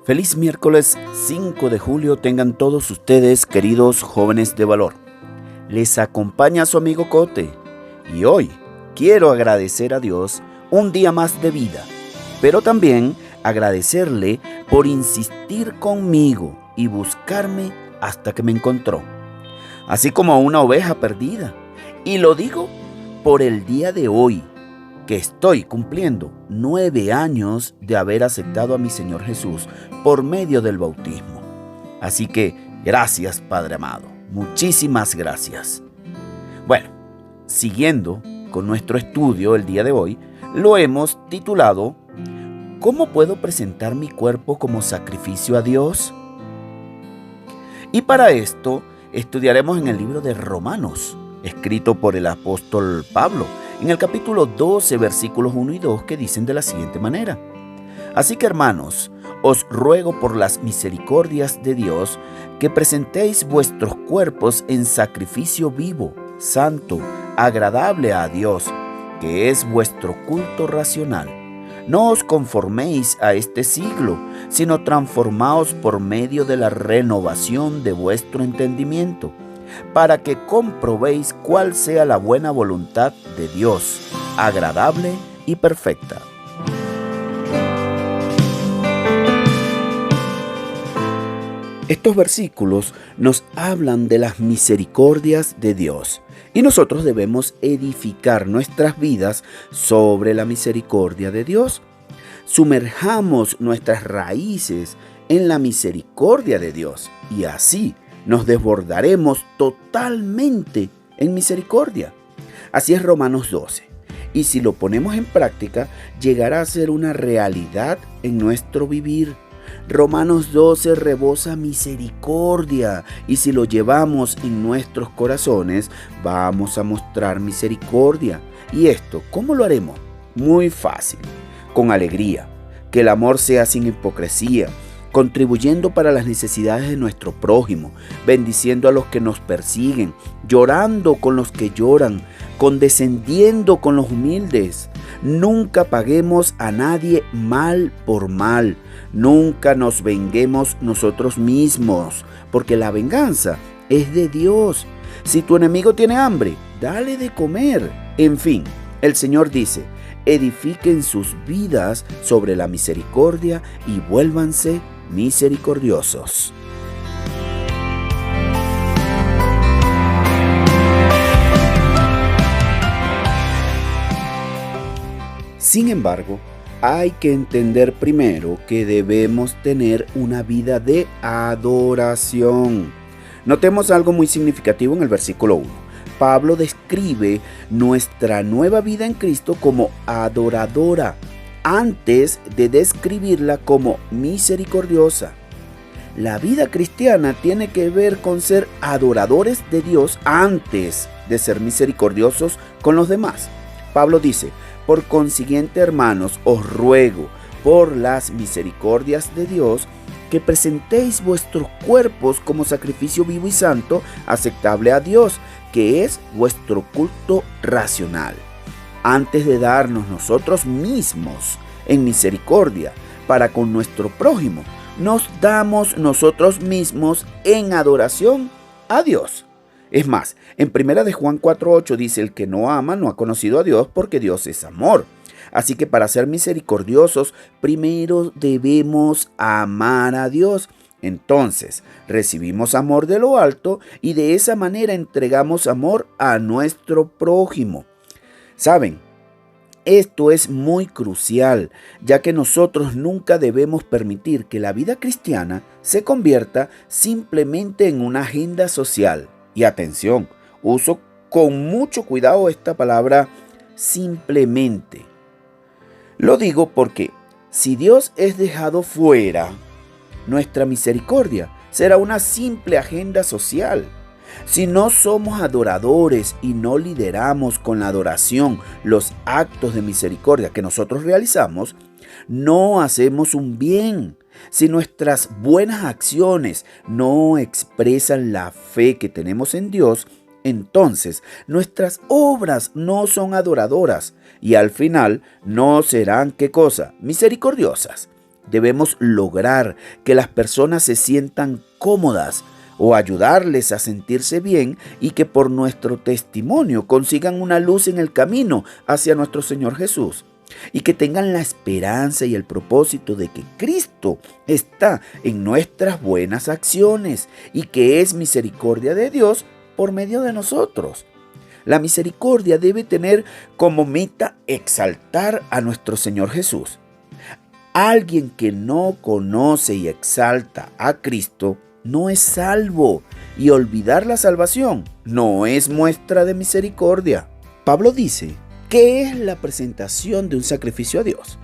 Feliz miércoles 5 de julio tengan todos ustedes, queridos jóvenes de valor. Les acompaña su amigo Cote y hoy quiero agradecer a Dios un día más de vida, pero también agradecerle por insistir conmigo y buscarme hasta que me encontró, así como a una oveja perdida. Y lo digo por el día de hoy, que estoy cumpliendo 9 años de haber aceptado a mi Señor Jesús por medio del bautismo. Así que gracias, Padre amado. Muchísimas gracias. Bueno, siguiendo con nuestro estudio el día de hoy, lo hemos titulado ¿Cómo puedo presentar mi cuerpo como sacrificio a Dios? Y para esto estudiaremos en el libro de Romanos, escrito por el apóstol Pablo, en el capítulo 12, versículos 1 y 2, que dicen de la siguiente manera: Así que, hermanos, os ruego por las misericordias de Dios que presentéis vuestros cuerpos en sacrificio vivo, santo, agradable a Dios, que es vuestro culto racional. No os conforméis a este siglo, sino transformaos por medio de la renovación de vuestro entendimiento, para que comprobéis cuál sea la buena voluntad de Dios, agradable y perfecta. Estos versículos nos hablan de las misericordias de Dios y nosotros debemos edificar nuestras vidas sobre la misericordia de Dios. Sumerjamos nuestras raíces en la misericordia de Dios y así nos desbordaremos totalmente en misericordia. Así es Romanos 12. Y si lo ponemos en práctica, llegará a ser una realidad en nuestro vivir. Romanos 12 rebosa misericordia, y si lo llevamos en nuestros corazones, vamos a mostrar misericordia. ¿Y esto cómo lo haremos? Muy fácil, con alegría, que el amor sea sin hipocresía, contribuyendo para las necesidades de nuestro prójimo, bendiciendo a los que nos persiguen, llorando con los que lloran, condescendiendo con los humildes. Nunca paguemos a nadie mal por mal. Nunca nos venguemos nosotros mismos, porque la venganza es de Dios. Si tu enemigo tiene hambre, dale de comer. En fin, el Señor dice: edifiquen sus vidas sobre la misericordia y vuélvanse misericordiosos. Sin embargo, hay que entender primero que debemos tener una vida de adoración. Notemos algo muy significativo en el versículo 1. Pablo describe nuestra nueva vida en Cristo como adoradora, antes de describirla como misericordiosa. La vida cristiana tiene que ver con ser adoradores de Dios antes de ser misericordiosos con los demás. Pablo dice: por consiguiente, hermanos, os ruego por las misericordias de Dios que presentéis vuestros cuerpos como sacrificio vivo y santo, aceptable a Dios, que es vuestro culto racional. Antes de darnos nosotros mismos en misericordia para con nuestro prójimo, nos damos nosotros mismos en adoración a Dios. Es más, en 1 de Juan 4:8 dice: el que no ama no ha conocido a Dios, porque Dios es amor. Así que para ser misericordiosos, primero debemos amar a Dios. Entonces, recibimos amor de lo alto y de esa manera entregamos amor a nuestro prójimo. ¿Saben? Esto es muy crucial, ya que nosotros nunca debemos permitir que la vida cristiana se convierta simplemente en una agenda social. Y atención, uso con mucho cuidado esta palabra simplemente. Lo digo porque si Dios es dejado fuera, nuestra misericordia será una simple agenda social. Si no somos adoradores y no lideramos con la adoración los actos de misericordia que nosotros realizamos, no hacemos un bien. Si nuestras buenas acciones no expresan la fe que tenemos en Dios, entonces nuestras obras no son adoradoras y al final no serán, ¿qué cosa? Misericordiosas. Debemos lograr que las personas se sientan cómodas o ayudarles a sentirse bien y que por nuestro testimonio consigan una luz en el camino hacia nuestro Señor Jesús. Y que tengan la esperanza y el propósito de que Cristo está en nuestras buenas acciones y que es misericordia de Dios por medio de nosotros. La misericordia debe tener como meta exaltar a nuestro Señor Jesús. Alguien que no conoce y exalta a Cristo no es salvo, y olvidar la salvación no es muestra de misericordia. Pablo dice: ¿qué es la presentación de un sacrificio a Dios?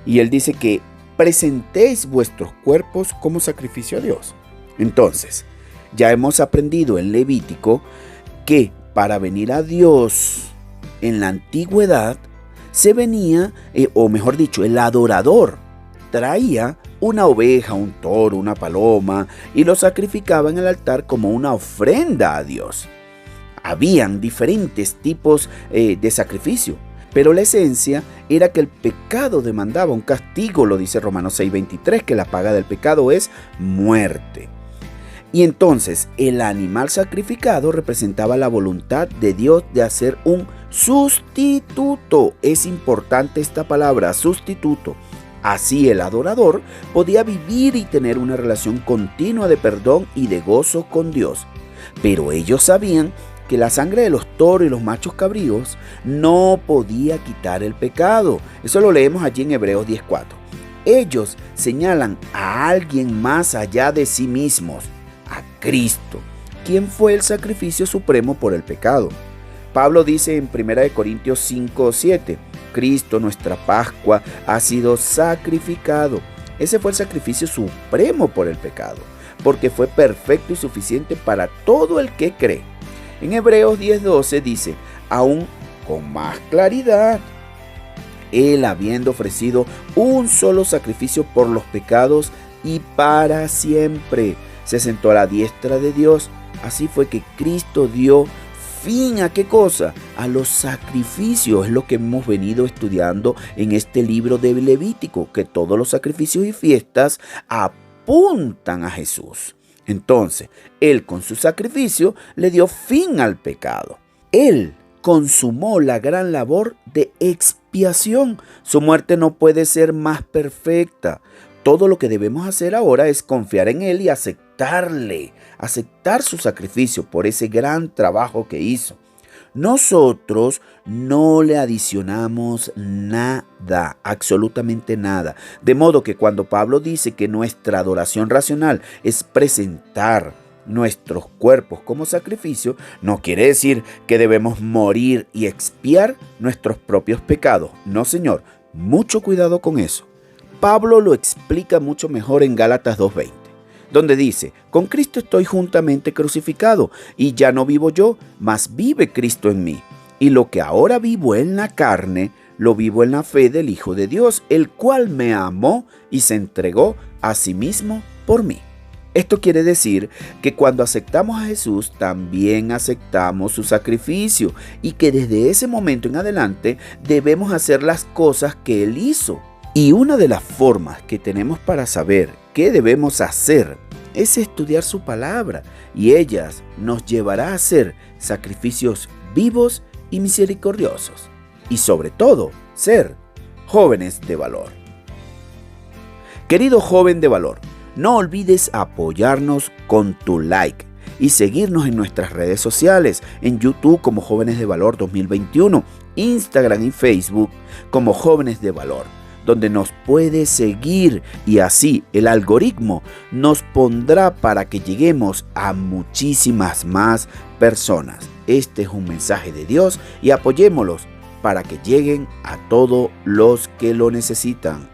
Y él dice que presentéis vuestros cuerpos como sacrificio a Dios. Entonces, ya hemos aprendido en Levítico que para venir a Dios en la antigüedad se venía, o mejor dicho, el adorador traía una oveja, un toro, una paloma y lo sacrificaba en el altar como una ofrenda a Dios. Habían diferentes tipos de sacrificio, pero la esencia era que el pecado demandaba un castigo, lo dice Romanos 6:23, que la paga del pecado es muerte. Y entonces el animal sacrificado representaba la voluntad de Dios de hacer un sustituto. Es importante esta palabra, sustituto. Así el adorador podía vivir y tener una relación continua de perdón y de gozo con Dios. Pero ellos sabían que la sangre de los toros y los machos cabríos no podía quitar el pecado. Eso lo leemos allí en Hebreos 10:4. Ellos señalan a alguien más allá de sí mismos, a Cristo, quien fue el sacrificio supremo por el pecado. Pablo dice en 1 Corintios 5:7, Cristo, nuestra Pascua, ha sido sacrificado. Ese fue el sacrificio supremo por el pecado, porque fue perfecto y suficiente para todo el que cree. En Hebreos 10:12 dice, aún con más claridad, Él habiendo ofrecido un solo sacrificio por los pecados y para siempre, se sentó a la diestra de Dios. Así fue que Cristo dio fin ¿a qué cosa? A los sacrificios. Es lo que hemos venido estudiando en este libro de Levítico, que todos los sacrificios y fiestas apuntan a Jesús. Entonces, Él con su sacrificio le dio fin al pecado. Él consumó la gran labor de expiación. Su muerte no puede ser más perfecta. Todo lo que debemos hacer ahora es confiar en Él y aceptar su sacrificio por ese gran trabajo que hizo. Nosotros no le adicionamos nada, absolutamente nada. De modo que cuando Pablo dice que nuestra adoración racional es presentar nuestros cuerpos como sacrificio, no quiere decir que debemos morir y expiar nuestros propios pecados. No, señor, mucho cuidado con eso. Pablo lo explica mucho mejor en Gálatas 2:20. Donde dice, con Cristo estoy juntamente crucificado, y ya no vivo yo, mas vive Cristo en mí. Y lo que ahora vivo en la carne, lo vivo en la fe del Hijo de Dios, el cual me amó y se entregó a sí mismo por mí. Esto quiere decir que cuando aceptamos a Jesús, también aceptamos su sacrificio, y que desde ese momento en adelante debemos hacer las cosas que Él hizo. Y una de las formas que tenemos para saber qué debemos hacer es estudiar su palabra, y ellas nos llevará a hacer sacrificios vivos y misericordiosos, y sobre todo, ser jóvenes de valor. Querido joven de valor, no olvides apoyarnos con tu like y seguirnos en nuestras redes sociales, en YouTube como Jóvenes de Valor 2021, Instagram y Facebook como Jóvenes de Valor, donde nos puedes seguir, y así el algoritmo nos pondrá para que lleguemos a muchísimas más personas. Este es un mensaje de Dios y apoyémoslos para que lleguen a todos los que lo necesitan.